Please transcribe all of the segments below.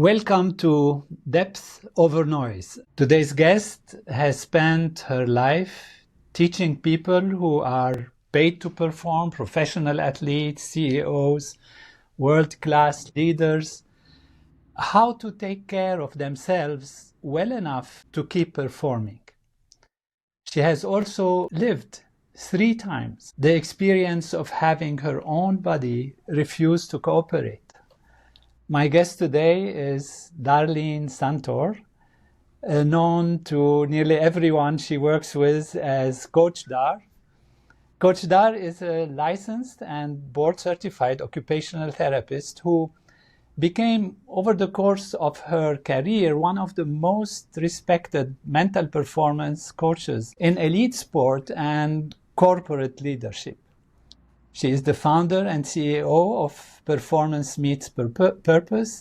Welcome to Depth Over Noise. Today's guest has spent her life teaching people who are paid to perform, professional athletes, CEOs, world-class leaders, how to take care of themselves well enough to keep performing. She has also lived 3 times the experience of having her own body refuse to cooperate. My guest today is Darlene Santor, known to nearly everyone she works with as Coach Dar. Coach Dar is a licensed and board-certified occupational therapist who became, over the course of her career, one of the most respected mental performance coaches in elite sport and corporate leadership. She is the founder and CEO of Performance Meets Purpose.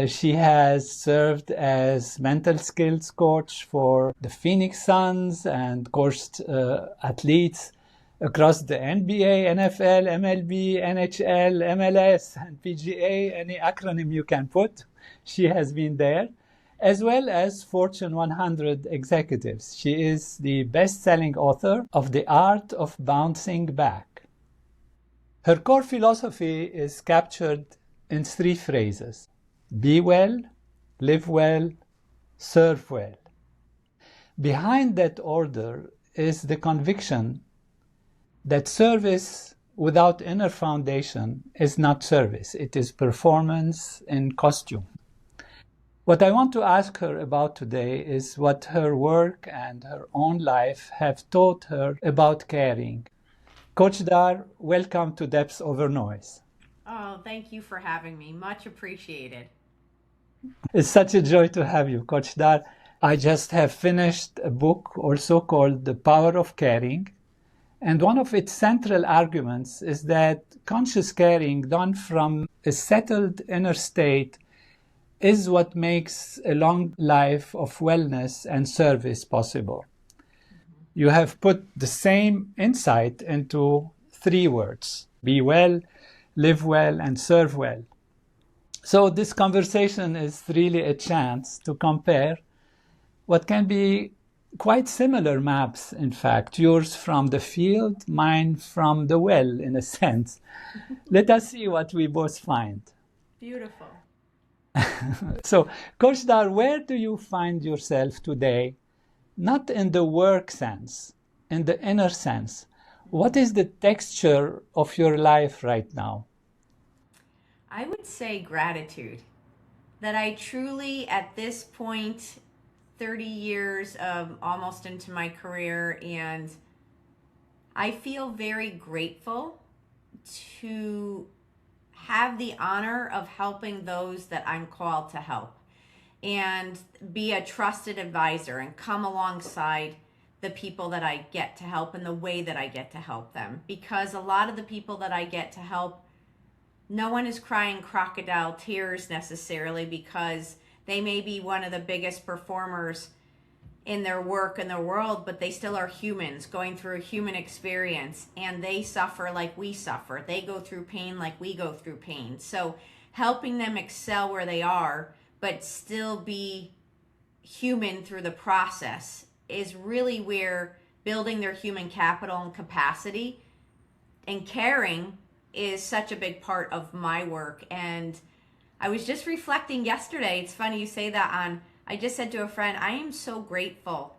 She has served as mental skills coach for the Phoenix Suns and coached athletes across the NBA, NFL, MLB, NHL, MLS, and PGA, any acronym you can put. She has been there, as well as Fortune 100 executives. She is the best-selling author of The Art of Bouncing Back. Her core philosophy is captured in 3 phrases: be well, live well, serve well. Behind that order is the conviction that service without inner foundation is not service. It is performance in costume. What I want to ask her about today is what her work and her own life have taught her about caring. Coach Dar, welcome to Depths Over Noise. Oh, thank you for having me. Much appreciated. It's such a joy to have you, Coach Dar. I just have finished a book also called The Power of Caring. And one of its central arguments is that conscious caring done from a settled inner state is what makes a long life of wellness and service possible. You have put the same insight into 3 words: be well, live well, and serve well. So this conversation is really a chance to compare what can be quite similar maps, in fact, yours from the field, mine from the well, in a sense. Let us see what we both find. Beautiful. So, Coach Dar, where do you find yourself today? Not in the work sense, in the inner sense. What is the texture of your life right now? I would say gratitude. That I truly, at this point, 30 years almost into my career, and I feel very grateful to have the honor of helping those that I'm called to help and be a trusted advisor and come alongside the people that I get to help in the way that I get to help them. Because a lot of the people that I get to help, no one is crying crocodile tears necessarily, because they may be one of the biggest performers in their work in the world, but they still are humans going through a human experience, and they suffer like we suffer. They go through pain like we go through pain. So helping them excel where they are, but still be human through the process, is really where building their human capital and capacity and caring is such a big part of my work. And I was just reflecting yesterday, it's funny you say that, I just said to a friend, I am so grateful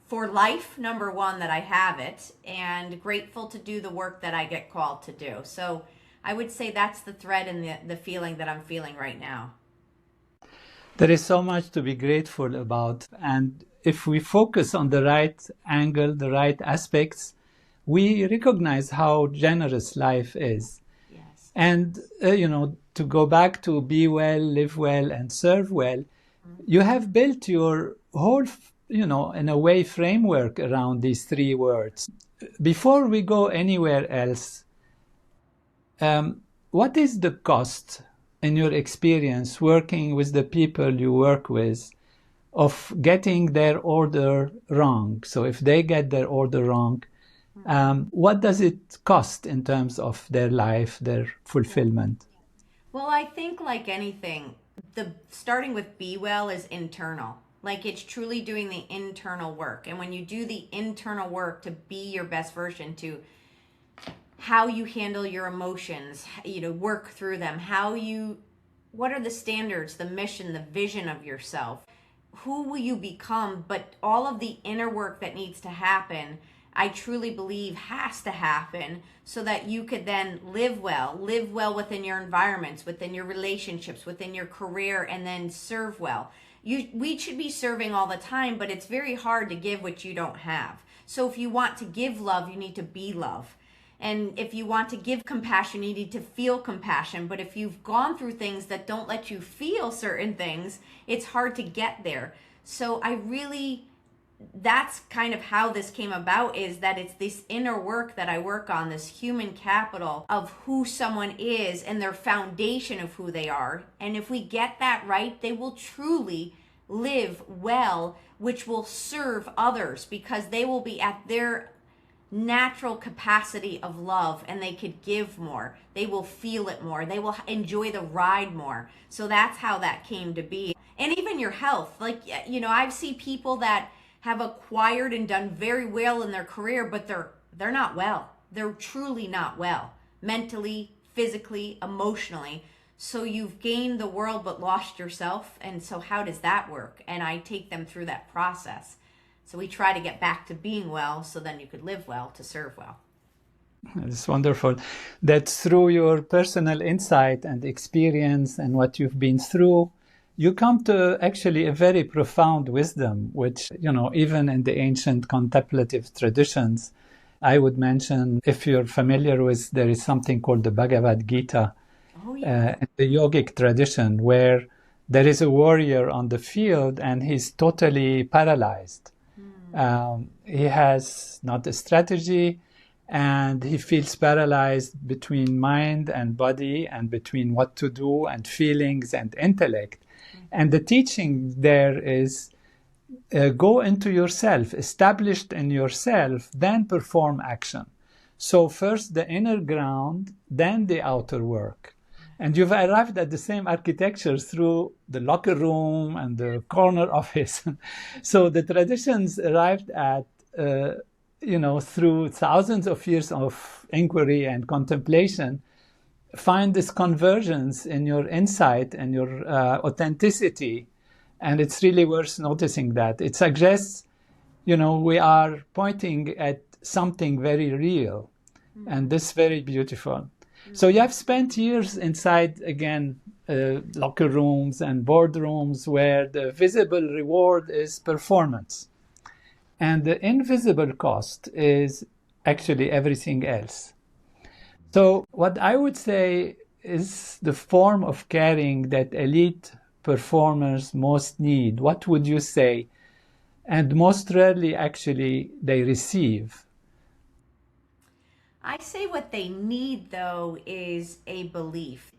for life, number one, that I have it, and grateful to do the work that I get called to do. So I would say that's the thread and the feeling that I'm feeling right now. There is so much to be grateful about. And if we focus on the right angle, the right aspects, we recognize how generous life is. Yes. And, to go back to be well, live well, and serve well, you have built your whole, in a way, framework around these 3 words. Before we go anywhere else, what is the cost, in your experience, working with the people you work with, of getting their order wrong? So if they get their order wrong, what does it cost in terms of their life, their fulfillment? Well, I think like anything, the starting with be well is internal. Like it's truly doing the internal work. And when you do the internal work to be your best version, to how you handle your emotions, work through them, what are the standards, the mission, the vision of yourself? Who will you become? But all of the inner work that needs to happen, I truly believe has to happen so that you could then live well within your environments, within your relationships, within your career, and then serve well. We should be serving all the time, but it's very hard to give what you don't have. So if you want to give love, you need to be love. And if you want to give compassion, you need to feel compassion. But if you've gone through things that don't let you feel certain things, it's hard to get there. So that's kind of how this came about, is that it's this inner work that I work on, this human capital of who someone is and their foundation of who they are. And if we get that right, they will truly live well, which will serve others because they will be at their natural capacity of love and they could give more. They will feel it more. They will enjoy the ride more. So that's how that came to be. And even your health. Like, I've seen people that have acquired and done very well in their career, but they're not well. They're truly not well. Mentally, physically, emotionally. So you've gained the world but lost yourself. And so how does that work? And I take them through that process. So we try to get back to being well so then you could live well to serve well. It's wonderful that through your personal insight and experience and what you've been through, you come to actually a very profound wisdom, which, even in the ancient contemplative traditions, I would mention, if you're familiar with, there is something called the Bhagavad Gita, in the yogic tradition, where there is a warrior on the field and he's totally paralyzed. He has not a strategy and he feels paralyzed between mind and body and between what to do and feelings and intellect. And the teaching there is go into yourself, established in yourself, then perform action. So first the inner ground, then the outer work. And you've arrived at the same architecture through the locker room and the corner office. So the traditions arrived at, through thousands of years of inquiry and contemplation, find this convergence in your insight and your authenticity. And it's really worth noticing that. It suggests, we are pointing at something very real. And this is very beautiful. So you have spent years inside, again, locker rooms and boardrooms where the visible reward is performance. And the invisible cost is actually everything else. So what I would say is the form of caring that elite performers most need. What would you say? And most rarely, actually, they receive. I say what they need, though, is a belief.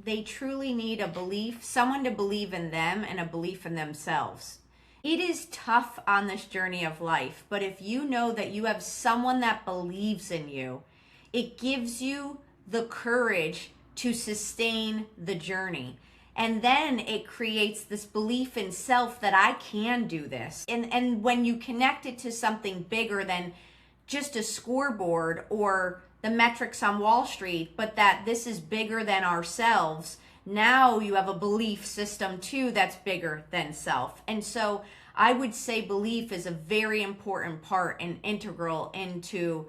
They truly need a belief, someone to believe in them and a belief in themselves. It is tough on this journey of life, but if you know that you have someone that believes in you, it gives you the courage to sustain the journey. And then it creates this belief in self that I can do this. And when you connect it to something bigger than just a scoreboard or the metrics on Wall Street, but that this is bigger than ourselves, now you have a belief system too that's bigger than self. And so I would say belief is a very important part and integral into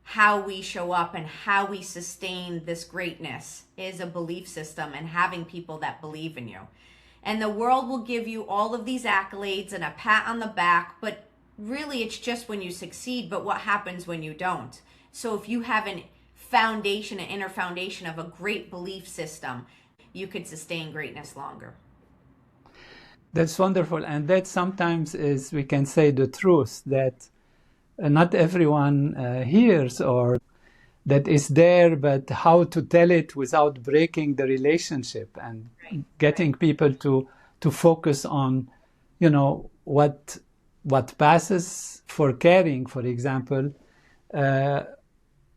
how we show up and how we sustain this greatness, is a belief system and having people that believe in you. And the world will give you all of these accolades and a pat on the back, but really it's just when you succeed. But what happens when you don't? So if you have an foundation, an inner foundation of a great belief system, you could sustain greatness longer. That's wonderful. And that sometimes is, we can say, the truth that not everyone hears, or that is there, but how to tell it without breaking the relationship and getting people to focus on, what passes for caring, for example,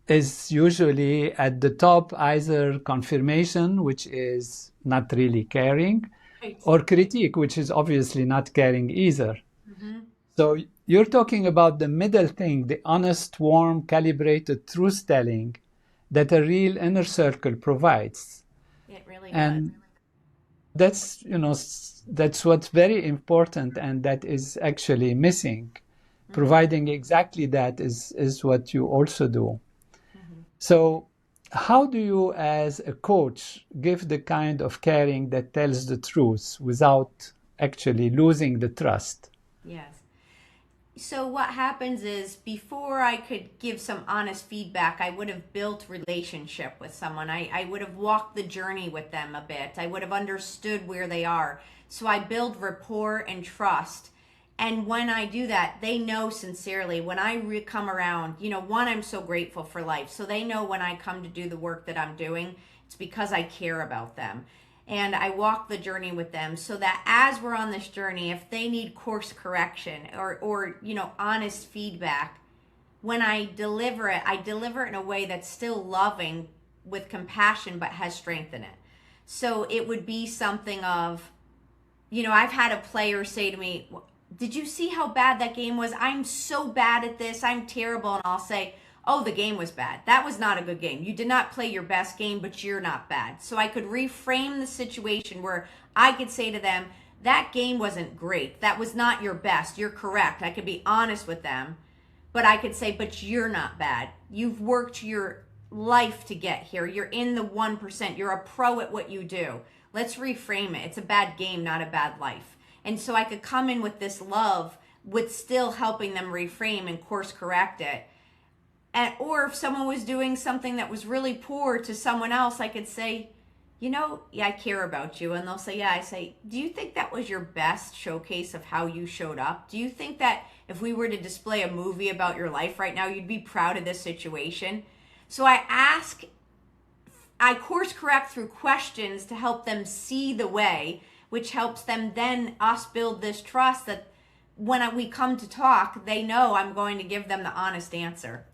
is usually at the top either confirmation, which is not really caring, Right. or critique, which is obviously not caring either. Hmm. So you're talking about the middle thing, the honest, warm, calibrated truth telling that a real inner circle provides. It really does. And that's, that's what's very important, and that is actually missing. Hmm. Providing exactly that is what you also do. Hmm. So how do you, as a coach, give the kind of caring that tells the truth without actually losing the trust? Yes. So what happens is before I could give some honest feedback, I would have built relationship with someone. I would have walked the journey with them a bit. I would have understood where they are. So I build rapport and trust. And when I do that, they know sincerely when I come around, one, I'm so grateful for life. So they know when I come to do the work that I'm doing, it's because I care about them. And I walk the journey with them so that as we're on this journey, if they need course correction or honest feedback, when I deliver it in a way that's still loving with compassion but has strength in it. So it would be something of, I've had a player say to me, did you see how bad that game was? I'm so bad at this. I'm terrible. And I'll say, oh, the game was bad. That was not a good game. You did not play your best game, but you're not bad. So I could reframe the situation where I could say to them, that game wasn't great. That was not your best. You're correct. I could be honest with them, but I could say, but you're not bad. You've worked your life to get here. You're in the 1%. You're a pro at what you do. Let's reframe it. It's a bad game, not a bad life. And so I could come in with this love with still helping them reframe and course correct it. Or if someone was doing something that was really poor to someone else, I could say, yeah, I care about you. And they'll say, yeah. I say, do you think that was your best showcase of how you showed up? Do you think that if we were to display a movie about your life right now, you'd be proud of this situation? So I course correct through questions to help them see the way, which helps them then us build this trust that when we come to talk, they know I'm going to give them the honest answer.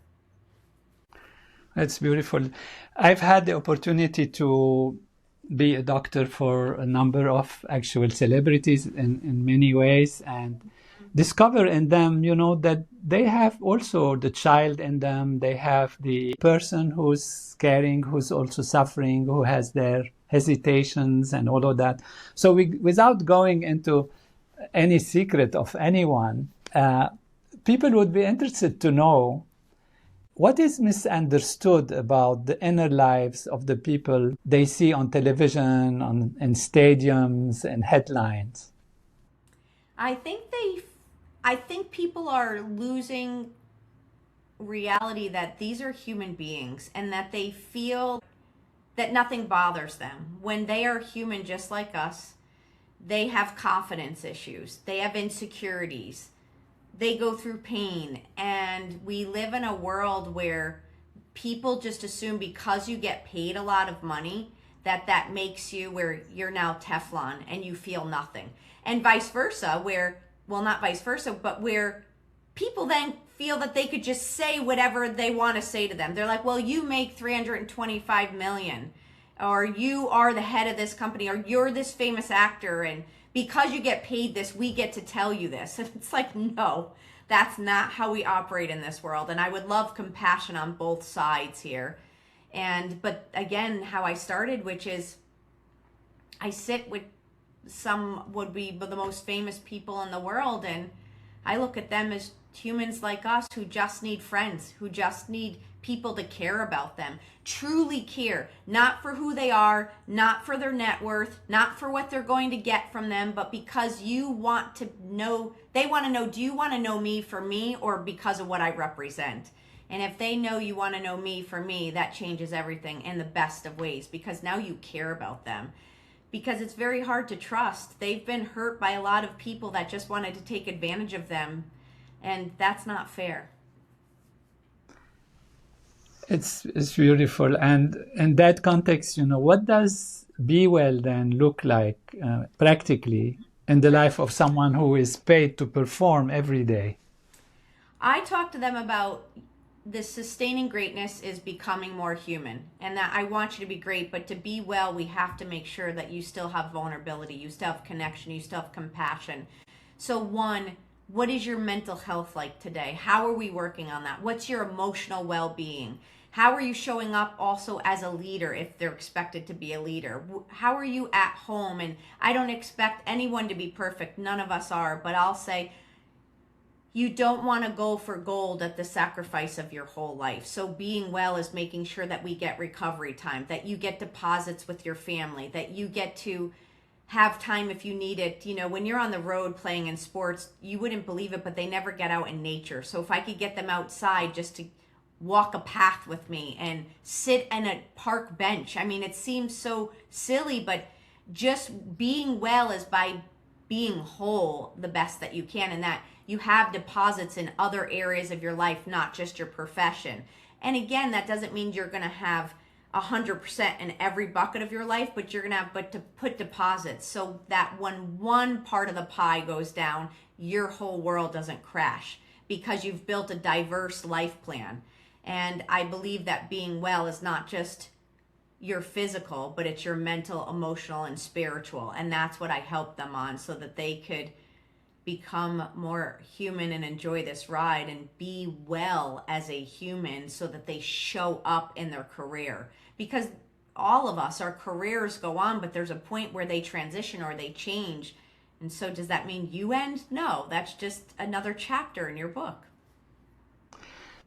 That's beautiful. I've had the opportunity to be a doctor for a number of actual celebrities in many ways, and discover in them, that they have also the child in them. They have the person who's caring, who's also suffering, who has their hesitations and all of that. So without going into any secret of anyone, people would be interested to know what is misunderstood about the inner lives of the people they see on television, in stadiums, and headlines. I think people are losing reality that these are human beings and that they feel that nothing bothers them. When they are human just like us, they have confidence issues, they have insecurities, they go through pain, and we live in a world where people just assume because you get paid a lot of money that makes you where you're now Teflon and you feel nothing. And vice versa, not vice versa, but where people then feel that they could just say whatever they want to say to them. They're like, well, you make 325 million, or you are the head of this company, or you're this famous actor, and because you get paid this, we get to tell you this. And it's like, no, that's not how we operate in this world. And I would love compassion on both sides here. But again, how I started, which is I sit with some would be the most famous people in the world, and I look at them as humans like us who just need friends, who just need people to care about them, truly care, not for who they are, not for their net worth, not for what they're going to get from them, but because you want to know, they want to know, do you want to know me for me or because of what I represent? And if they know you want to know me for me, that changes everything in the best of ways, because now you care about them. Because it's very hard to trust. They've been hurt by a lot of people that just wanted to take advantage of them, and that's not fair. It's beautiful. And in that context, what does be well then look like practically in the life of someone who is paid to perform every day? I talk to them about the sustaining greatness is becoming more human, and that I want you to be great, but to be well, we have to make sure that you still have vulnerability, you still have connection, you still have compassion. So one, what is your mental health like today? How are we working on that? What's your emotional well-being? How are you showing up also as a leader if they're expected to be a leader? How are you at home? And I don't expect anyone to be perfect, none of us are, but I'll say you don't want to go for gold at the sacrifice of your whole life. So being well is making sure that we get recovery time, that you get deposits with your family, that you get to have time if you need it. You know, when you're on the road playing in sports, you wouldn't believe it, but they never get out in nature. So if I could get them outside just to walk a path with me and sit on a park bench. I mean, it seems so silly, but just being well is by being whole the best that you can, and that you have deposits in other areas of your life, not just your profession. And again, that doesn't mean you're going to have 100% in every bucket of your life, but you're going to have to put deposits so that when one part of the pie goes down, your whole world doesn't crash because you've built a diverse life plan. And I believe that being well is not just your physical, but it's your mental, emotional, and spiritual. And that's what I help them on so that they could become more human and enjoy this ride and be well as a human so that they show up in their career. Because all of us, our careers go on, but there's a point where they transition or they change. And so does that mean you end? No, that's just another chapter in your book.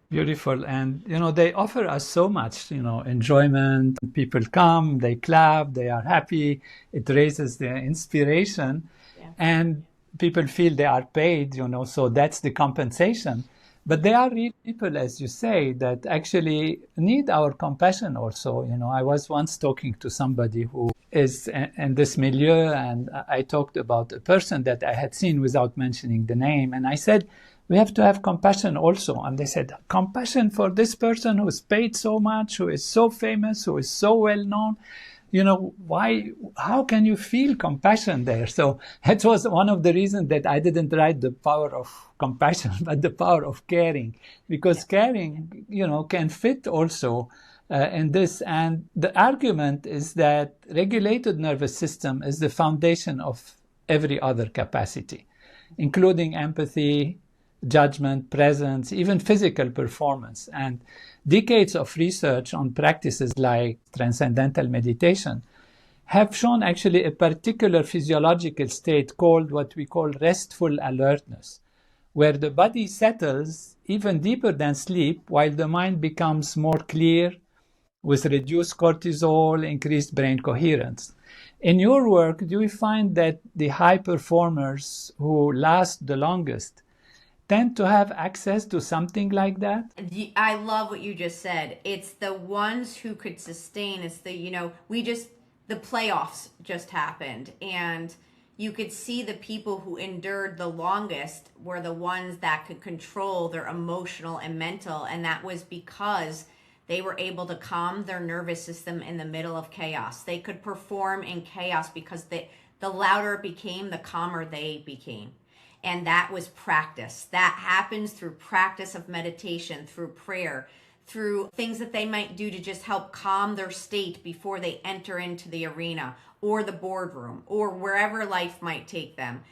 Beautiful. And, they offer us so much, enjoyment. People come, they clap, they are happy. It raises their inspiration. Yeah. And people feel they are paid, so that's the compensation. But they are real people, as you say, that actually need our compassion also. I was once talking to somebody who is in this milieu, and I talked about a person that I had seen without mentioning the name. And I said, we have to have compassion also. And they said, compassion for this person who's paid so much, who is so famous, who is so well known. Why, how can you feel compassion there? So that was one of the reasons that I didn't write the power of compassion, but the power of caring, because caring, can fit also in this. And the argument is that regulated nervous system is the foundation of every other capacity, including empathy, judgment, presence, even physical performance. And decades of research on practices like transcendental meditation have shown actually a particular physiological state called what we call restful alertness, where the body settles even deeper than sleep while the mind becomes more clear with reduced cortisol, increased brain coherence. In your work, do you find that the high performers who last the longest tend to have access to something like that? I love what you just said. It's the ones who could sustain. It's the, the playoffs just happened. And you could see the people who endured the longest were the ones that could control their emotional and mental. And that was because they were able to calm their nervous system in the middle of chaos. They could perform in chaos because the louder it became, the calmer they became. And that was practice. That happens through practice of meditation, through prayer, through things that they might do to just help calm their state before they enter into the arena or the boardroom or wherever life might take them.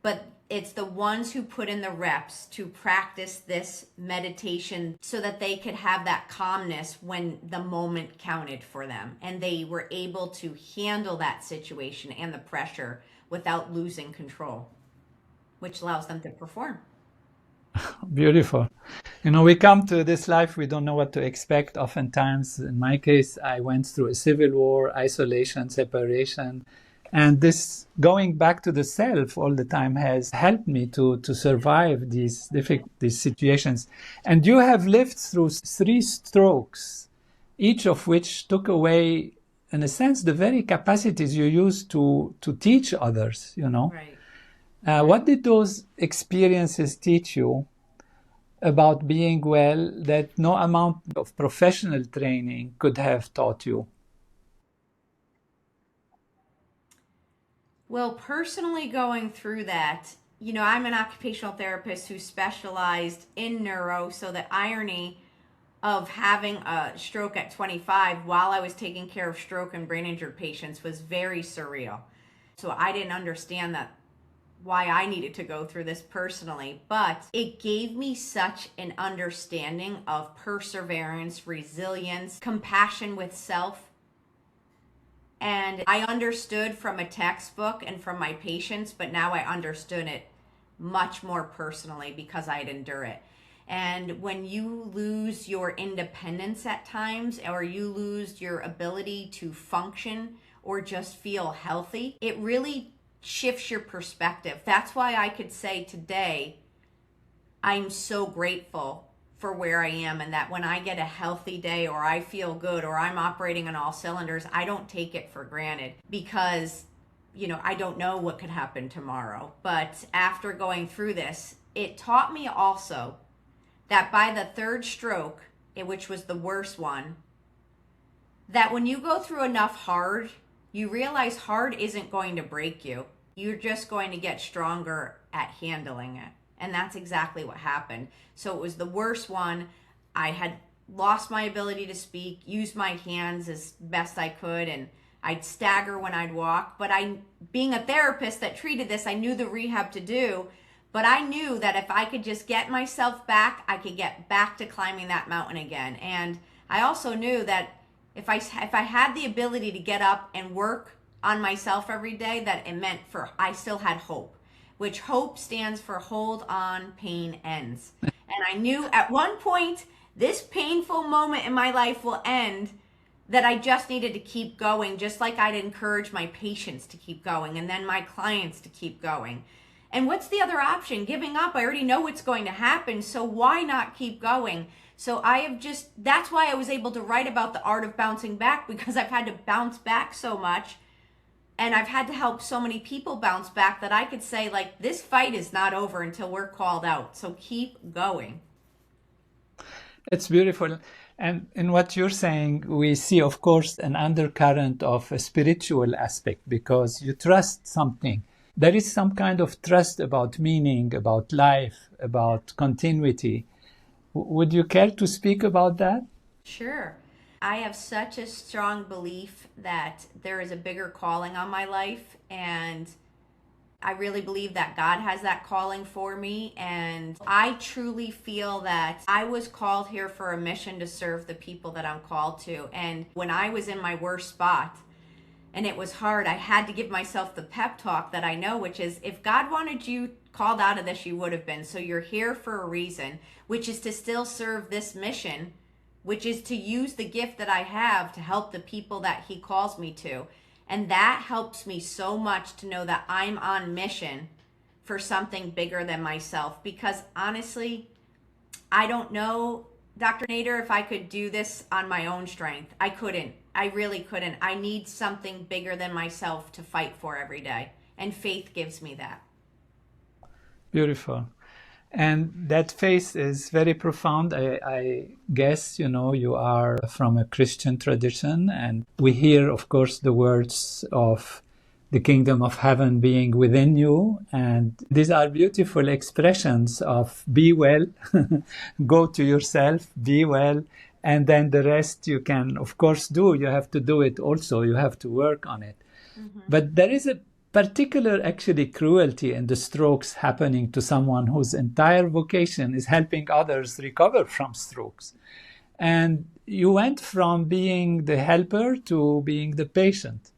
But it's the ones who put in the reps to practice this meditation so that they could have that calmness when the moment counted for them. And they were able to handle that situation and the pressure without losing control, which allows them to perform. Beautiful. We come to this life, we don't know what to expect. Oftentimes, in my case, I went through a civil war, isolation, separation. And this going back to the self all the time has helped me to survive these situations. And you have lived through 3 strokes, each of which took away, in a sense, the very capacities you used to teach others, Right. What did those experiences teach you about being well that no amount of professional training could have taught you? Well, personally going through that, I'm an occupational therapist who specialized in neuro, so the irony of having a stroke at 25 while I was taking care of stroke and brain injured patients was very surreal. So I didn't understand that why I needed to go through this personally, but it gave me such an understanding of perseverance, resilience, compassion with self. And I understood from a textbook and from my patients, but now I understood it much more personally because I'd endure it. And when you lose your independence at times, or you lose your ability to function or just feel healthy, it really shifts your perspective. That's why I could say today, I'm so grateful for where I am, and that when I get a healthy day or I feel good or I'm operating on all cylinders, I don't take it for granted because, I don't know what could happen tomorrow. But after going through this, it taught me also that by the third stroke, which was the worst one, that when you go through enough hard, you realize hard isn't going to break you. You're just going to get stronger at handling it. And that's exactly what happened. So it was the worst one. I had lost my ability to speak, used my hands as best I could, and I'd stagger when I'd walk. But being a therapist that treated this, I knew the rehab to do. But I knew that if I could just get myself back, I could get back to climbing that mountain again. And I also knew that if I had the ability to get up and work on myself every day, that it meant I still had hope, which hope stands for hold on, pain ends. And I knew at one point, this painful moment in my life will end, that I just needed to keep going, just like I'd encourage my patients to keep going and then my clients to keep going. And what's the other option? Giving up. I already know what's going to happen, so why not keep going? So that's why I was able to write about the art of bouncing back, because I've had to bounce back so much, and I've had to help so many people bounce back, that I could say, like, this fight is not over until we're called out, so keep going. It's beautiful. And in what you're saying, we see, of course, an undercurrent of a spiritual aspect, because you trust something. There is some kind of trust about meaning, about life, about continuity. Would you care to speak about that? Sure. I have such a strong belief that there is a bigger calling on my life, and I really believe that God has that calling for me. And I truly feel that I was called here for a mission to serve the people that I'm called to. And when I was in my worst spot, and it was hard, I had to give myself the pep talk that I know, which is, if God wanted you called out of this, you would have been. So you're here for a reason, which is to still serve this mission, which is to use the gift that I have to help the people that He calls me to. And that helps me so much to know that I'm on mission for something bigger than myself. Because honestly, I don't know, Dr. Nader, if I could do this on my own strength. I couldn't. I really couldn't. I need something bigger than myself to fight for every day. And faith gives me that. Beautiful. And that faith is very profound. I guess, you are from a Christian tradition, and we hear, of course, the words of the kingdom of heaven being within you. And these are beautiful expressions of be well, go to yourself, be well. And then the rest you can, of course, do. You have to do it also. You have to work on it. Mm-hmm. But there is a particular, actually, cruelty in the strokes happening to someone whose entire vocation is helping others recover from strokes. And you went from being the helper to being the patient.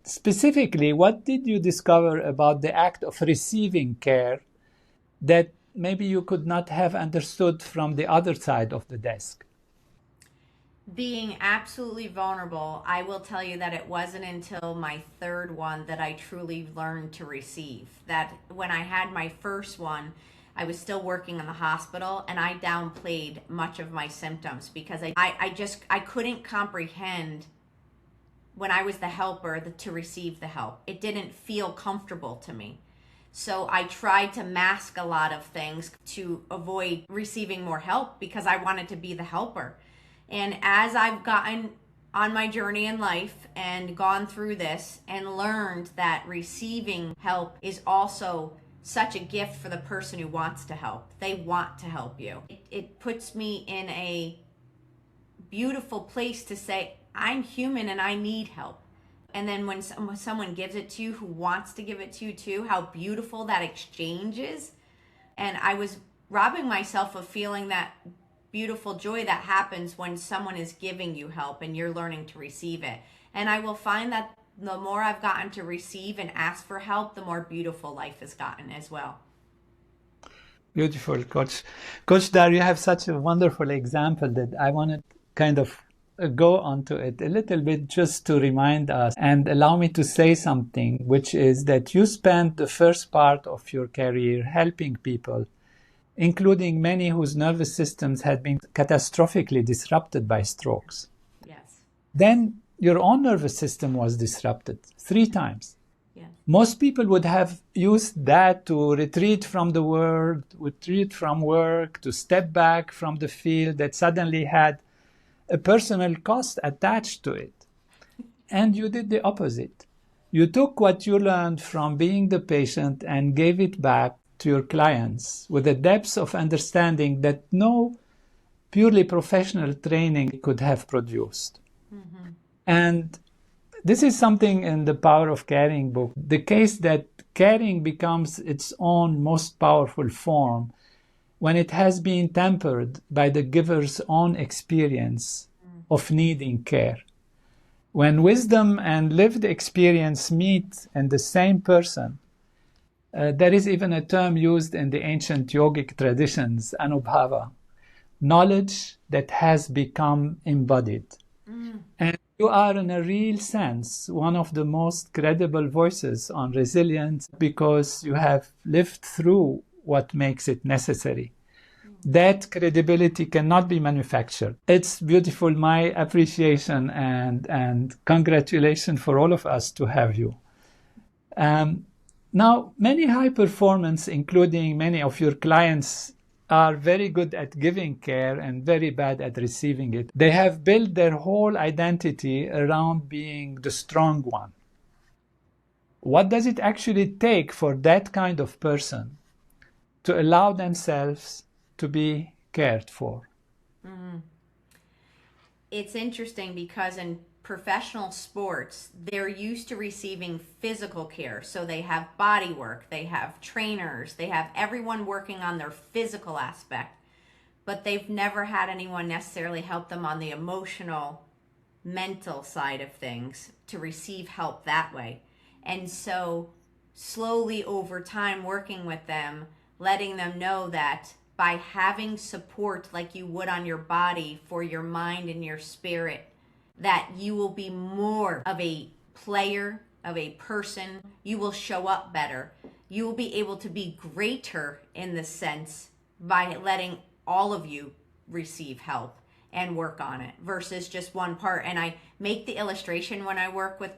Specifically, what did you discover about the act of receiving care that maybe you could not have understood from the other side of the desk? Being absolutely vulnerable, I will tell you that it wasn't until my third one that I truly learned to receive. That when I had my first one, I was still working in the hospital, and I downplayed much of my symptoms because I couldn't comprehend when I was the helper to receive the help. It didn't feel comfortable to me. So I tried to mask a lot of things to avoid receiving more help because I wanted to be the helper. And as I've gotten on my journey in life and gone through this and learned that receiving help is also such a gift for the person who wants to help. They want to help you. It puts me in a beautiful place to say, I'm human and I need help. And then when someone gives it to you who wants to give it to you too, how beautiful that exchange is. And I was robbing myself of feeling that beautiful joy that happens when someone is giving you help and you're learning to receive it. And I will find that the more I've gotten to receive and ask for help, the more beautiful life has gotten as well. Beautiful, Coach. Coach Dar, you have such a wonderful example that I want to kind of go onto it a little bit just to remind us and allow me to say something, which is that you spent the first part of your career helping people, including many whose nervous systems had been catastrophically disrupted by strokes. Yes. Then your own nervous system was disrupted 3 times. Yeah. Most people would have used that to retreat from the world, retreat from work, to step back from the field that suddenly had a personal cost attached to it. And you did the opposite. You took what you learned from being the patient and gave it back to your clients with a depth of understanding that no purely professional training could have produced. Mm-hmm. And this is something in the Power of Caring book, the case that caring becomes its own most powerful form when it has been tempered by the giver's own experience of needing care. When wisdom and lived experience meet in the same person, there is even a term used in the ancient yogic traditions, anubhava, knowledge that has become embodied. And you are, in a real sense, one of the most credible voices on resilience because you have lived through what makes it necessary. That credibility cannot be manufactured. It's beautiful. My appreciation and congratulations for all of us to have you. Now, many high performance, including many of your clients, are very good at giving care and very bad at receiving it. They have built their whole identity around being the strong one. What does it actually take for that kind of person to allow themselves to be cared for? Mm-hmm. It's interesting because in professional sports, they're used to receiving physical care. So they have body work, they have trainers, they have everyone working on their physical aspect, but they've never had anyone necessarily help them on the emotional, mental side of things to receive help that way. And so slowly over time working with them, letting them know that by having support like you would on your body for your mind and your spirit, that you will be more of a player, of a person. You will show up better. You will be able to be greater in the sense by letting all of you receive help and work on it versus just one part. And I make the illustration when I work with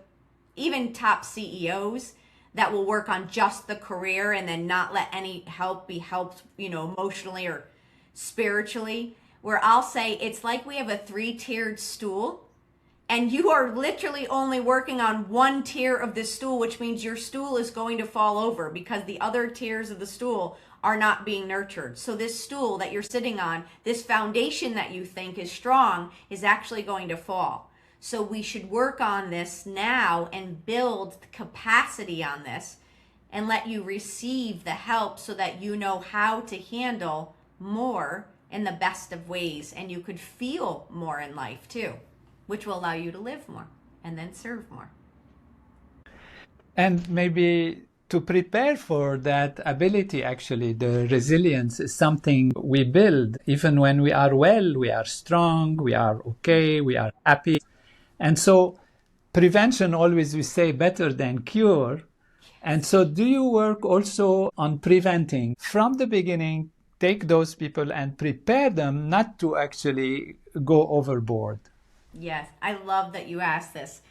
even top CEOs that will work on just the career and then not let any help be helped, emotionally or spiritually, where I'll say it's like we have a 3-tiered stool and you are literally only working on one tier of this stool, which means your stool is going to fall over because the other tiers of the stool are not being nurtured. So this stool that you're sitting on, this foundation that you think is strong, is actually going to fall. So we should work on this now and build capacity on this and let you receive the help so that you know how to handle more in the best of ways, and you could feel more in life too, which will allow you to live more and then serve more. And maybe to prepare for that ability, actually, the resilience is something we build. Even when we are well, we are strong, we are okay, we are happy. And so prevention, always we say, better than cure. And so do you work also on preventing from the beginning, take those people and prepare them not to actually go overboard? Yes, I love that you asked this.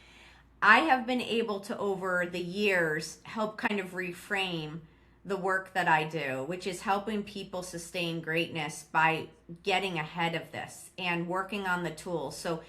I have been able to, over the years, help kind of reframe the work that I do, which is helping people sustain greatness by getting ahead of this and working on the tools. So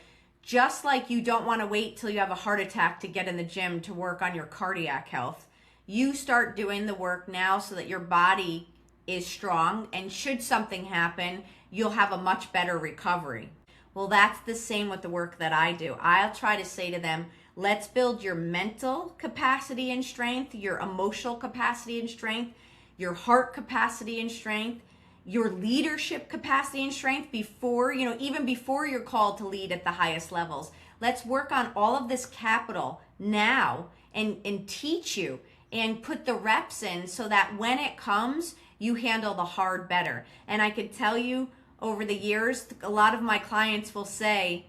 just like you don't want to wait till you have a heart attack to get in the gym to work on your cardiac health, You start doing the work now so that your body is strong, and should something happen, you'll have a much better recovery. Well, that's the same with the work that I do. I'll try to say to them, let's build your mental capacity and strength, your emotional capacity and strength, your heart capacity and strength, your leadership capacity and strength before, even before you're called to lead at the highest levels. Let's work on all of this capital now and teach you and put the reps in so that when it comes, you handle the hard better. And I could tell you over the years, a lot of my clients will say,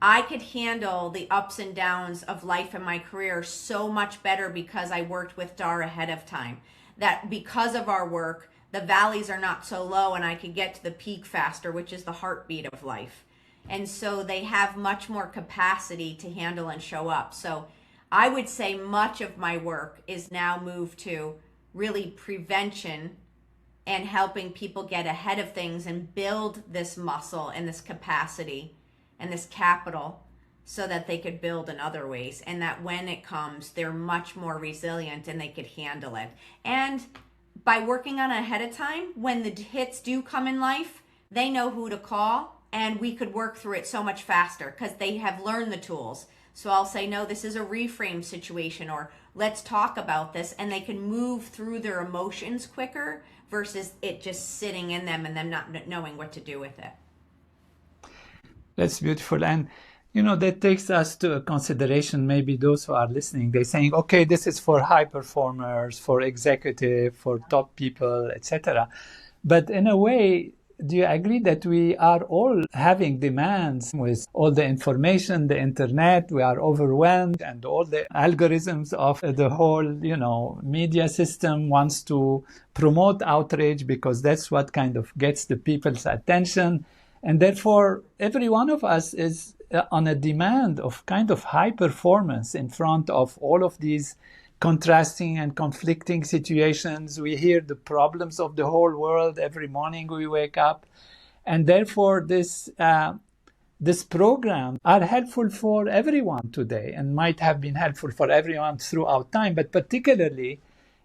I could handle the ups and downs of life in my career so much better because I worked with Dar ahead of time. That because of our work, the valleys are not so low and I could get to the peak faster, which is the heartbeat of life. And so they have much more capacity to handle and show up. So I would say much of my work is now moved to really prevention and helping people get ahead of things and build this muscle and this capacity and this capital so that they could build in other ways, and that when it comes, they're much more resilient and they could handle it. And by working on it ahead of time, when the hits do come in life, they know who to call and we could work through it so much faster because they have learned the tools. So I'll say, no, this is a reframe situation, or let's talk about this, and they can move through their emotions quicker versus it just sitting in them and them not knowing what to do with it. That's beautiful. And, that takes us to a consideration, maybe those who are listening, they're saying, okay, this is for high performers, for executive, for top people, etc. But in a way, do you agree that we are all having demands with all the information, the internet, we are overwhelmed, and all the algorithms of the whole, media system wants to promote outrage because that's what kind of gets the people's attention. And therefore, every one of us is on a demand of kind of high performance in front of all of these contrasting and conflicting situations. We hear the problems of the whole world every morning we wake up. And therefore, this program are helpful for everyone today and might have been helpful for everyone throughout time, but particularly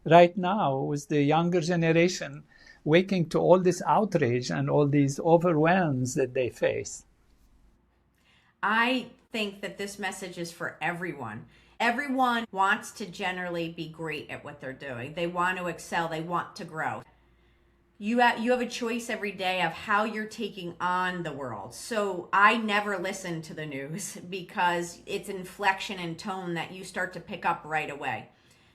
right now with the younger generation waking to all this outrage and all these overwhelms that they face. I think that this message is for everyone. Everyone wants to generally be great at what they're doing. They want to excel. They want to grow. You have a choice every day of how you're taking on the world. So I never listen to the news because it's inflection and tone that you start to pick up right away.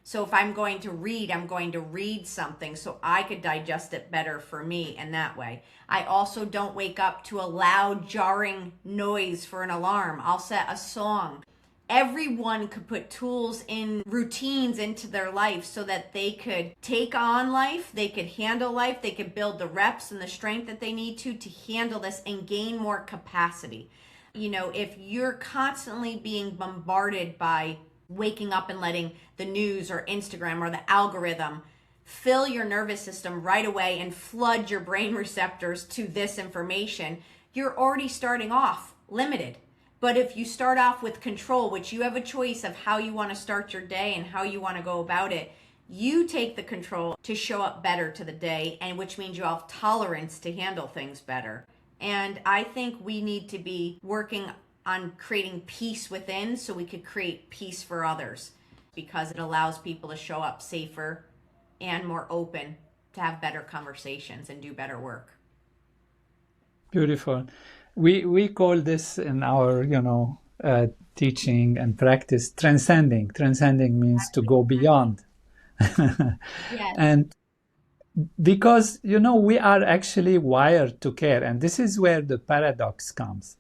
So if I'm going to read something so I could digest it better for me in that way. I also don't wake up to a loud, jarring noise for an alarm. I'll set a song. Everyone could put tools in routines into their life so that they could take on life, they could handle life, they could build the reps and the strength that they need to handle this and gain more capacity. If you're constantly being bombarded by waking up and letting the news or Instagram or the algorithm fill your nervous system right away and flood your brain receptors to this information, you're already starting off limited. But if you start off with control, which you have a choice of how you want to start your day and how you want to go about it, you take the control to show up better to the day, and which means you have tolerance to handle things better. And I think we need to be working on creating peace within so we could create peace for others, because it allows people to show up safer and more open to have better conversations and do better work. Beautiful. We call this in our, teaching and practice transcending. Transcending means to go beyond. Yes. And because, we are actually wired to care. And this is where the paradox comes.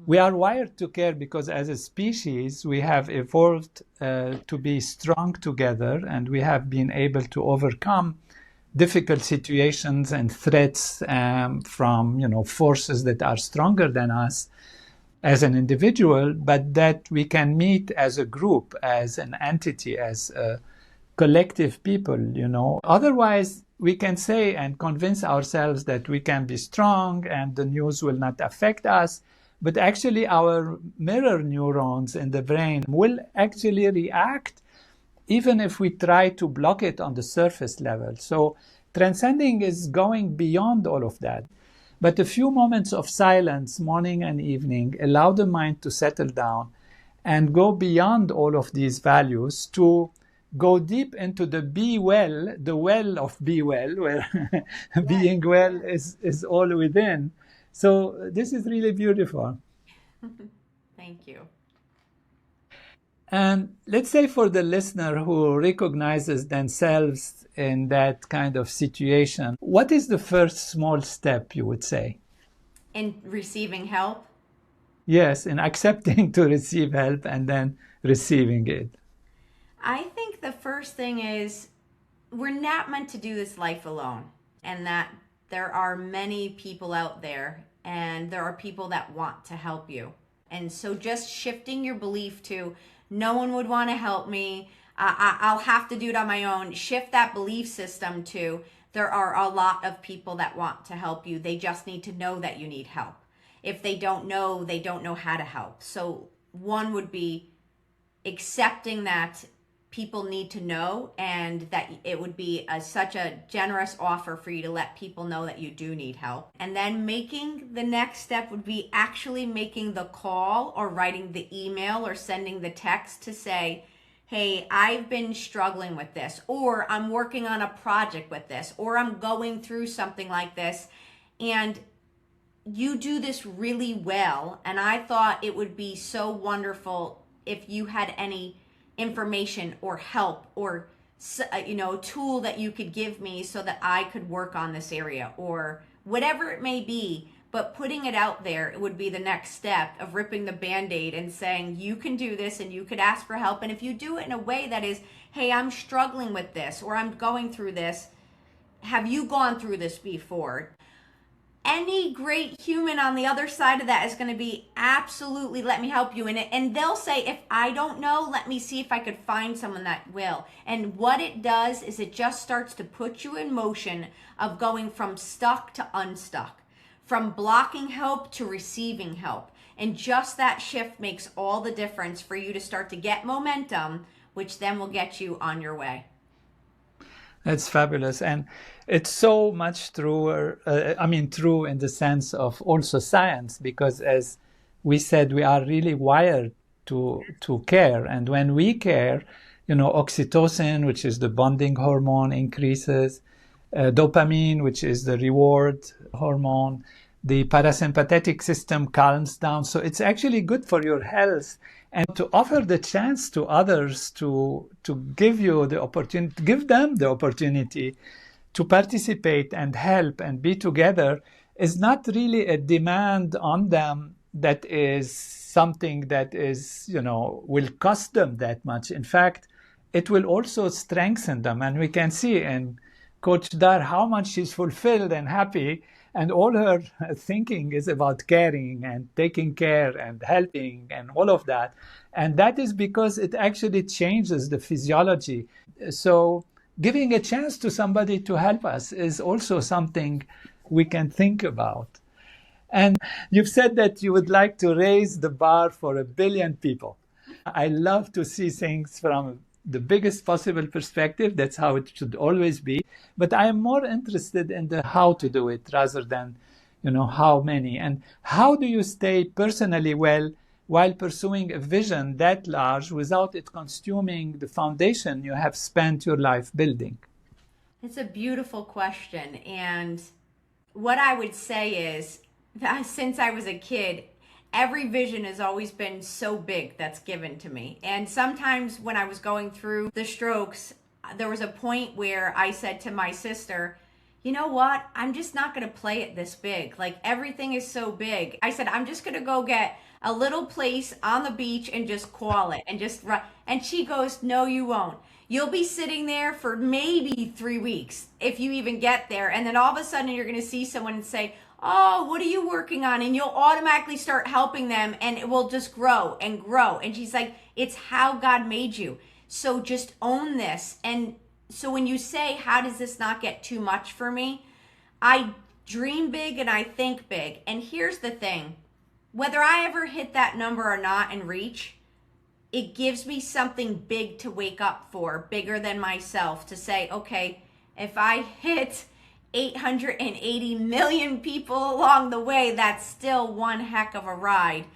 We are wired to care because as a species, we have evolved to be strong together, and we have been able to overcome difficult situations and threats from, forces that are stronger than us as an individual, but that we can meet as a group, as an entity, as a collective people. Otherwise, we can say and convince ourselves that we can be strong and the news will not affect us. But actually, our mirror neurons in the brain will actually react even if we try to block it on the surface level. So transcending is going beyond all of that. But a few moments of silence, morning and evening, allow the mind to settle down and go beyond all of these values to go deep into the be well, the well of be well, where being well is all within. So this is really beautiful. Thank you. And let's say for the listener who recognizes themselves in that kind of situation, what is the first small step you would say? In receiving help? Yes, in accepting to receive help and then receiving it. I think the first thing is we're not meant to do this life alone, and that there are many people out there and there are people that want to help you. And so just shifting your belief to no one would want to help me, I'll have to do it on my own. Shift that belief system to there are a lot of people that want to help you. They just need to know that you need help. If they don't know how to help. So one would be accepting that people need to know, and that it would be such a generous offer for you to let people know that you do need help. And then making the next step would be actually making the call or writing the email or sending the text to say, hey, I've been struggling with this, or I'm working on a project with this, or I'm going through something like this, and you do this really well, and I thought it would be so wonderful if you had any information or help or tool that you could give me so that I could work on this area, or whatever it may be. But putting it out there, it would be the next step of ripping the band-aid and saying you can do this and you could ask for help. And if you do it in a way that is, hey, I'm struggling with this, or I'm going through this, have you gone through this before? Any great human on the other side of that is going to be absolutely, let me help you in it. And they'll say, if I don't know, let me see if I could find someone that will. And what it does is it just starts to put you in motion of going from stuck to unstuck, from blocking help to receiving help. And just that shift makes all the difference for you to start to get momentum, which then will get you on your way. That's fabulous. And it's so much truer, true in the sense of also science, because as we said, we are really wired to care. And when we care, oxytocin, which is the bonding hormone, increases, dopamine, which is the reward hormone, the parasympathetic system calms down. So it's actually good for your health. And to offer the chance to others to give you the opportunity, give them the opportunity to participate and help and be together is not really a demand on them that is something that is, will cost them that much. In fact, it will also strengthen them. And we can see in Coach Dar how much she's fulfilled and happy. And all her thinking is about caring and taking care and helping and all of that. And that is because it actually changes the physiology. So giving a chance to somebody to help us is also something we can think about. And you've said that you would like to raise the bar for 1 billion people. I love to see things from the biggest possible perspective. That's how it should always be. But I am more interested in the how to do it rather than, how many. And how do you stay personally well while pursuing a vision that large without it consuming the foundation you have spent your life building? It's a beautiful question. And what I would say is that since I was a kid, every vision has always been so big that's given to me. And sometimes when I was going through the strokes, there was a point where I said to my sister, you know what? I'm just not going to play it this big. Like, everything is so big. I said, I'm just going to go get a little place on the beach and just call it and just run. And she goes, no, you won't. You'll be sitting there for maybe 3 weeks if you even get there. And then all of a sudden you're going to see someone and say, oh, what are you working on? And you'll automatically start helping them, and it will just grow and grow. And she's like, it's how God made you. So just own this. And so when you say, how does this not get too much for me? I dream big and I think big. And here's the thing, whether I ever hit that number or not and reach, it gives me something big to wake up for, bigger than myself, to say, okay, if I hit 880 million people along the way, that's still one heck of a ride.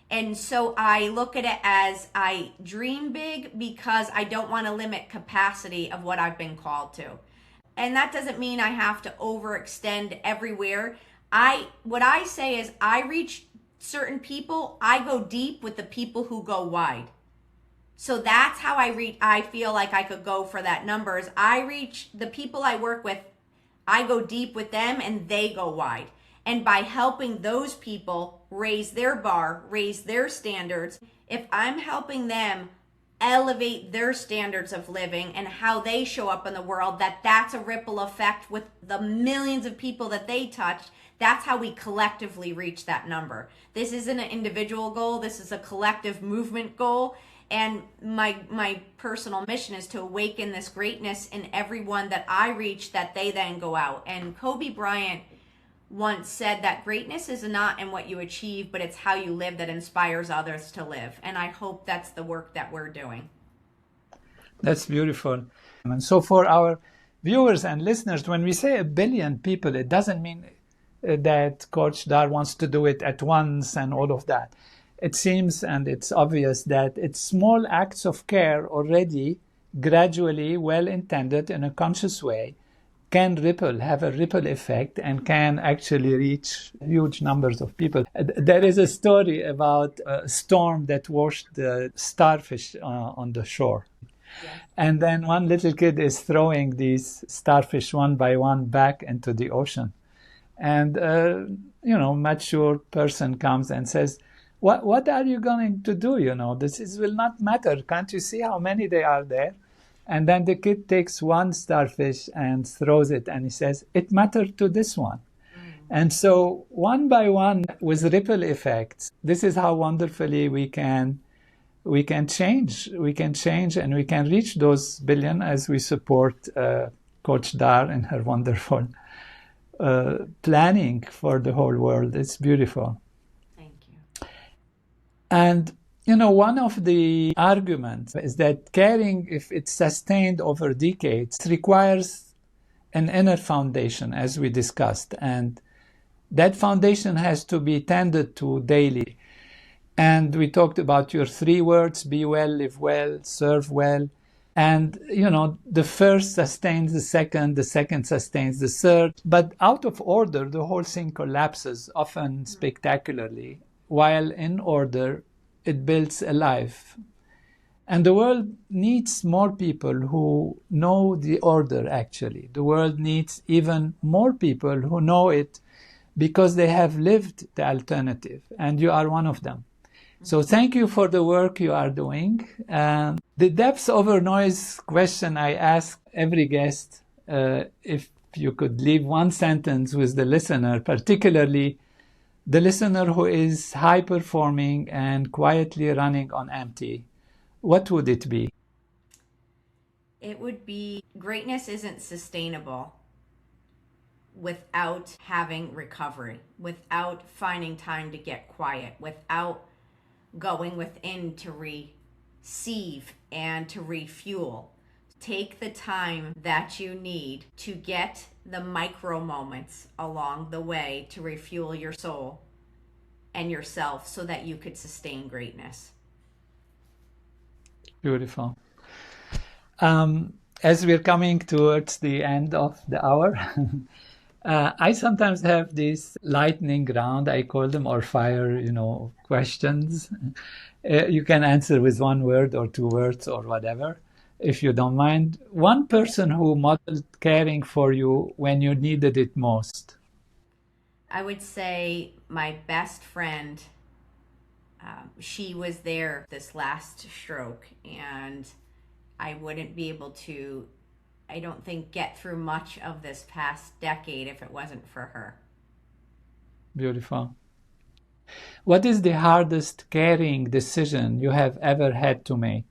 And so I look at it as I dream big because I don't want to limit capacity of what I've been called to. And that doesn't mean I have to overextend everywhere. What I say is I reach certain people, I go deep with the people who go wide. So that's how I feel like I could go for that number, is I reach the people I work with, I go deep with them and they go wide. And by helping those people raise their bar, raise their standards, if I'm helping them elevate their standards of living and how they show up in the world, that's a ripple effect with the millions of people that they touch. That's how we collectively reach that number. This isn't an individual goal. This is a collective movement goal. And my personal mission is to awaken this greatness in everyone that I reach, that they then go out. And Kobe Bryant once said that greatness is not in what you achieve, but it's how you live that inspires others to live. And I hope that's the work that we're doing. That's beautiful. And so for our viewers and listeners, when we say 1 billion people, it doesn't mean that Coach Dar wants to do it at once and all of that. It seems, and it's obvious, that it's small acts of care already, gradually, well intended in a conscious way, can have a ripple effect, and can actually reach huge numbers of people. There is a story about a storm that washed the starfish on the shore. Yeah. And then one little kid is throwing these starfish one by one back into the ocean. And, mature person comes and says, what are you going to do? This will not matter. Can't you see how many there are there? And then the kid takes one starfish and throws it, and he says, it mattered to this one. And so one by one, with ripple effects, this is how wonderfully we can change. We can change, and we can reach those billion as we support Coach Dar and her wonderful planning for the whole world. It's beautiful. Thank you. And one of the arguments is that caring, if it's sustained over decades, requires an inner foundation, as we discussed. And that foundation has to be tended to daily. And we talked about your 3 words: be well, live well, serve well. And, the first sustains the second sustains the third. But out of order, the whole thing collapses, often spectacularly, while in order, it builds a life. And the world needs more people who know the order, actually. The world needs even more people who know it because they have lived the alternative, and you are one of them. So thank you for the work you are doing. The depth over noise question I ask every guest, if you could leave one sentence with the listener, particularly the listener who is high performing and quietly running on empty, what would it be? It would be, greatness isn't sustainable without having recovery, without finding time to get quiet, without going within to receive and to refuel. Take the time that you need to get the micro moments along the way to refuel your soul and yourself so that you could sustain greatness. Beautiful. As we're coming towards the end of the hour, I sometimes have these lightning round, I call them, or fire, questions. You can answer with 1 word or 2 words or whatever, if you don't mind. One person who modeled caring for you when you needed it most. I would say my best friend. She was there this last stroke, and I wouldn't be able to, I don't think, get through much of this past decade if it wasn't for her. Beautiful. What is the hardest caring decision you have ever had to make?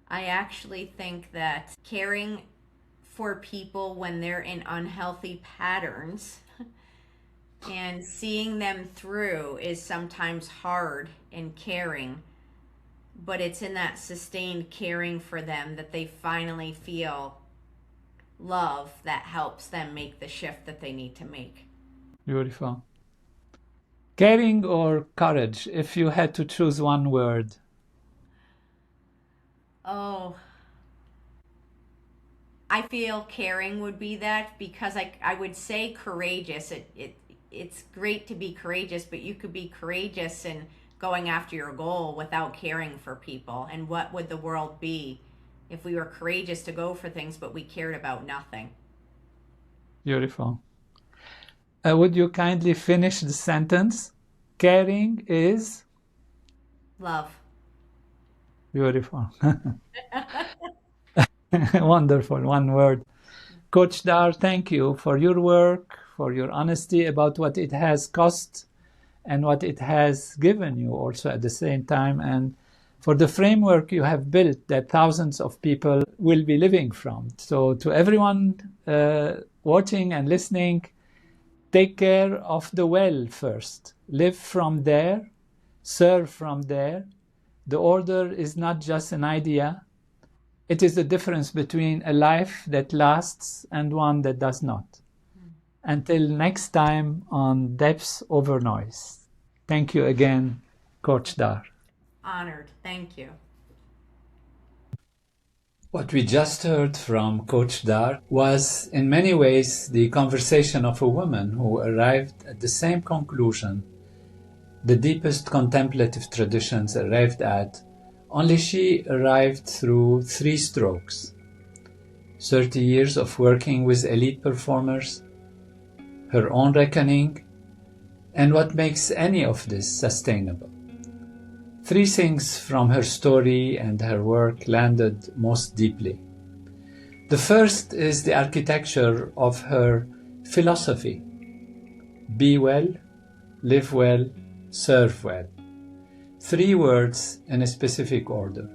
I actually think that caring for people when they're in unhealthy patterns and seeing them through is sometimes hard in caring. but it's in that sustained caring for them that they finally feel love that helps them make the shift that they need to make. Beautiful. Caring or courage, if you had to choose one word? Oh, I feel caring would be that, because I would say courageous. It's great to be courageous, but you could be courageous in going after your goal without caring for people. And what would the world be if we were courageous to go for things, but we cared about nothing? Beautiful. Would you kindly finish the sentence? Caring is Love. beautiful. Wonderful, one word. Coach Dar, thank you for your work, for your honesty about what it has cost and what it has given you also at the same time, and for the framework you have built that thousands of people will be living from. So to everyone watching and listening, take care of the well first. Live from there, serve from there. The order is not just an idea. It is the difference between a life that lasts and one that does not. Until next time on Depths Over Noise. Thank you again, Coach Dar. Honored. Thank you. What we just heard from Coach Dar was in many ways the conversation of a woman who arrived at the same conclusion the deepest contemplative traditions arrived at, only she arrived through 3 strokes. 30 years of working with elite performers, her own reckoning, and what makes any of this sustainable. 3 things from her story and her work landed most deeply. The first is the architecture of her philosophy. Be well, live well, serve well. 3 words in a specific order.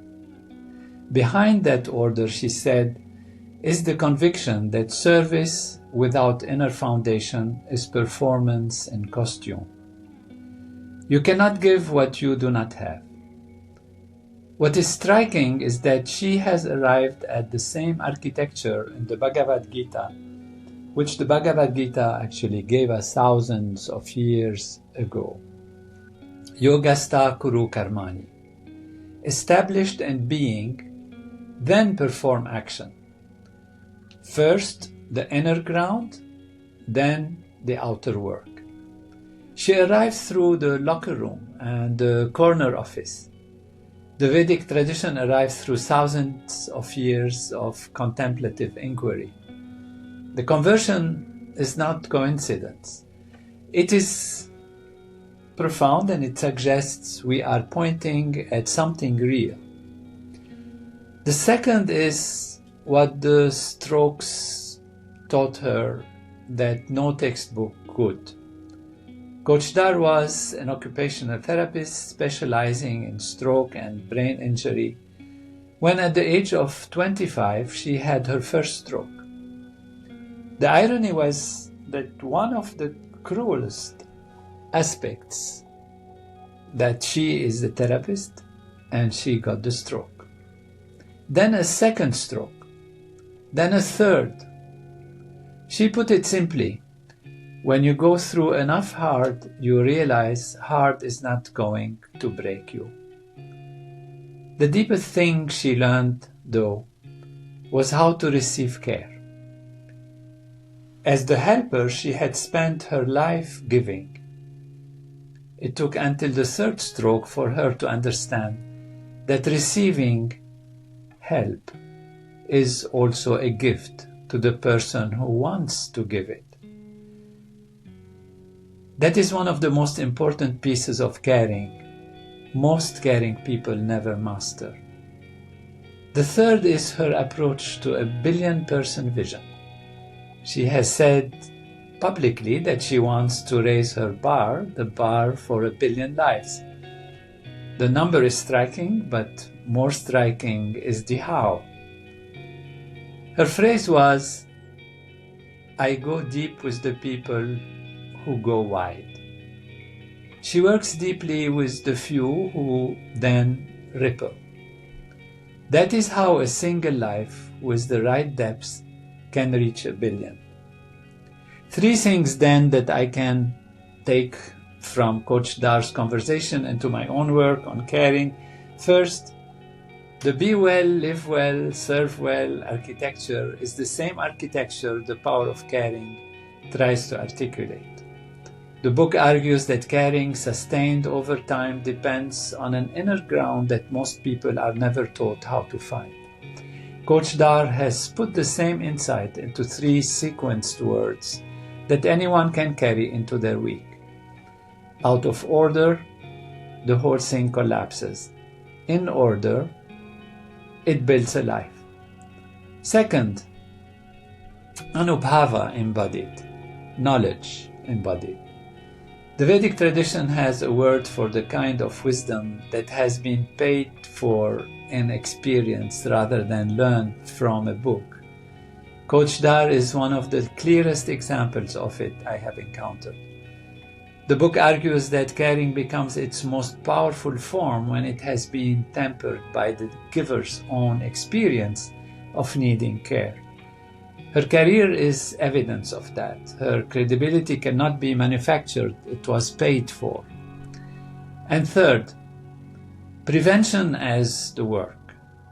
Behind that order, she said, is the conviction that service without inner foundation is performance in costume. You cannot give what you do not have. What is striking is that she has arrived at the same architecture in the Bhagavad Gita, which the Bhagavad Gita actually gave us thousands of years ago. Yogastha Kuru Karmani. Established in being, then perform action. First the inner ground, then the outer work. She arrived through the locker room and the corner office. The Vedic tradition arrived through thousands of years of contemplative inquiry. The conversion is not coincidence. It is profound, and it suggests we are pointing at something real. The second is what the strokes taught her that no textbook could. Coach Dar was an occupational therapist specializing in stroke and brain injury when at the age of 25 she had her first stroke. The irony was that one of the cruelest aspects that she is the therapist and she got the stroke. Then a second stroke. Then a third. She put it simply, when you go through enough hard, you realize hard is not going to break you. The deepest thing she learned, though, was how to receive care. As the helper, she had spent her life giving. It took until the third stroke for her to understand that receiving help is also a gift to the person who wants to give it. That is one of the most important pieces of caring most caring people never master. The third is her approach to a billion-person vision. She has said publicly that she wants to raise her bar, the bar for 1 billion lives. The number is striking, but more striking is the how. Her phrase was, I go deep with the people who go wide. She works deeply with the few who then ripple. That is how a single life with the right depths can reach 1 billion. 3 things then that I can take from Coach Dar's conversation into my own work on caring. First, the be well, live well, serve well architecture is the same architecture the power of caring tries to articulate. The book argues that caring sustained over time depends on an inner ground that most people are never taught how to find. Coach Dar has put the same insight into 3 sequenced words that anyone can carry into their week. Out of order, the whole thing collapses. In order, it builds a life. Second, Anubhava embodied, knowledge embodied. The Vedic tradition has a word for the kind of wisdom that has been paid for in experience rather than learned from a book. Coach Dar is one of the clearest examples of it I have encountered. The book argues that caring becomes its most powerful form when it has been tempered by the giver's own experience of needing care. Her career is evidence of that. Her credibility cannot be manufactured, it was paid for. And third, prevention as the work.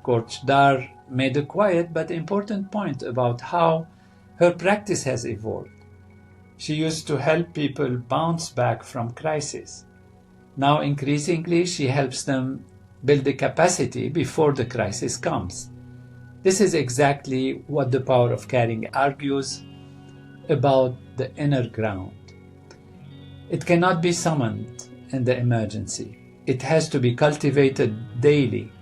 Coach Dar made a quiet but important point about how her practice has evolved. She used to help people bounce back from crisis. Now increasingly she helps them build the capacity before the crisis comes. This is exactly what the power of caring argues about the inner ground. It cannot be summoned in the emergency. It has to be cultivated daily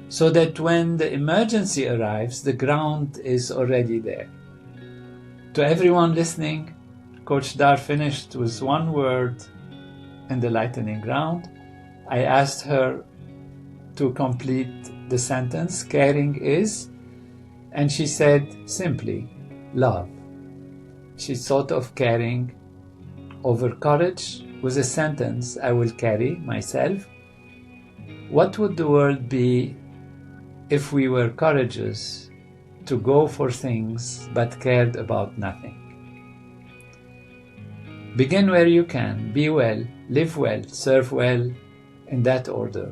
so that when the emergency arrives, the ground is already there. To everyone listening, Coach Dar finished with 1 word in the lightning round. I asked her to complete the sentence, caring is, and she said simply, love. She thought of caring over courage with a sentence I will carry myself. What would the world be if we were courageous to go for things but cared about nothing? Begin where you can, be well, live well, serve well, in that order.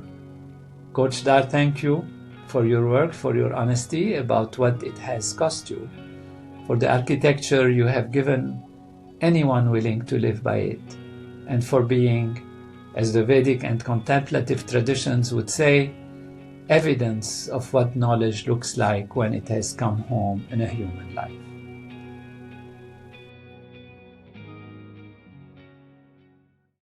Coach Dar, thank you for your work, for your honesty about what it has cost you, for the architecture you have given anyone willing to live by it, and for being, as the Vedic and contemplative traditions would say, evidence of what knowledge looks like when it has come home in a human life.